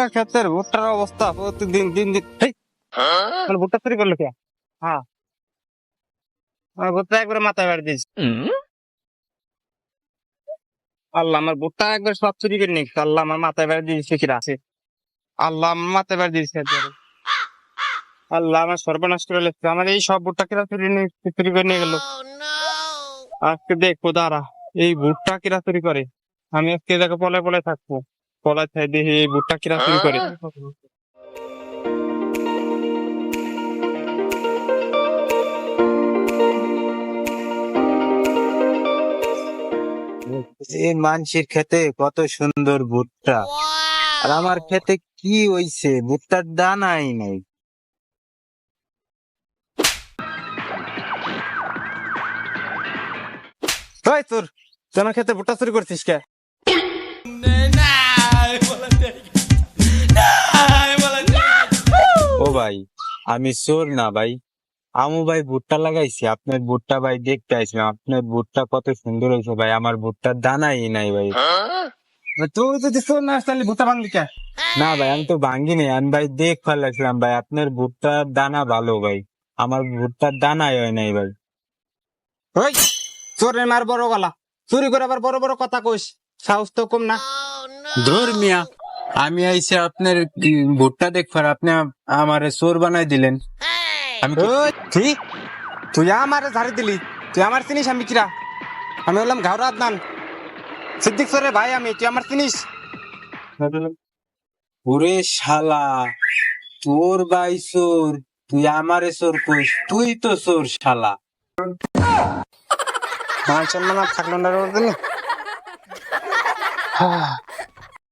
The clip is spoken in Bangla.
ভুট্টা ক্ষেতের ভুট্টার অবস্থা প্রতিদিন দিন দিন মানে ভুট্টা চুরি করলো কে? হ্যাঁ, আমার ভুট্টা একবারে মাথায় বাড়ি দিয়েছে। আল্লাহ, আমার ভুট্টা একবার সব চুরি করে নিচ্ছে। আল্লাহ, আমার মাথায় বাড়ি দিয়েছে কিরা আছে। আল্লাহ, আমার মাথায় বাড়ি দিয়েছে একবারে। আল্লাহ, আমার সর্বনাশ করে লেগেছে। আমার এই সব ভুট্টা কিরা চুরি করে নিয়ে গেল। আজকে দেখবো দাঁড়া, এই ভুট্টা কিরা চুরি করে। আমি আজকে দেখো পলায় পলায় থাকবো। পলায় থাই দেখি এই ভুট্টা কিরা চুরি করে। এই মানুষের খেতে কত সুন্দর ভুট্টা, আর আমার খেতে কি হইছে, ভুট্টার দানাই নাই। ওই তোর, তুই আমার ক্ষেতে ভুট্টা চুরি করছিস কে? ও ভাই, আমি চোর না ভাই। আমু ভাই ভুট্টা লাগাইছি, আপনার ভুট্টা ভাই দেখতে আসলাম। আপনার ভুট্টা কত সুন্দর হয়েছে ভাই, আমার ভুট্টার দানাই নাই ভাই। তুই যদি চোর না আসলে তাহলে ভুট্টা ভাঙলি কে? না ভাই, আমি তো ভাঙ্গিনি, আমি ভাই দেখ ফেলাইছিলাম ভাই। আপনার ভুট্টার দানা ভালো ভাই, আমার ভুট্টার দানাই হয় নাই ভাই। ওই, চোরের মার বড় গলা, চুরি করে আবার বড় বড় কথা কইস, সাহস তো কম না। ধর মিয়া, আমি আইসে আপনার ভুট্টা দেখবার, আপনি আমারে চোর বানাই দিলেন। আমি ওই, তুই তুই আমারে ঝাড়ি দিলি, তুই আমার চিনিস আমি কিরা? আমি হলাম ঘাওরা আদনান, সিদ্দিক চোরের ভাই আমি, তুই আমার চিনিস? ওরে শালা, তোর ভাই চোর, তুই আমারে চোর কইস? তুই তো চোর শালা। মান সম্মান আর থাকলো না রে ওর জন্য।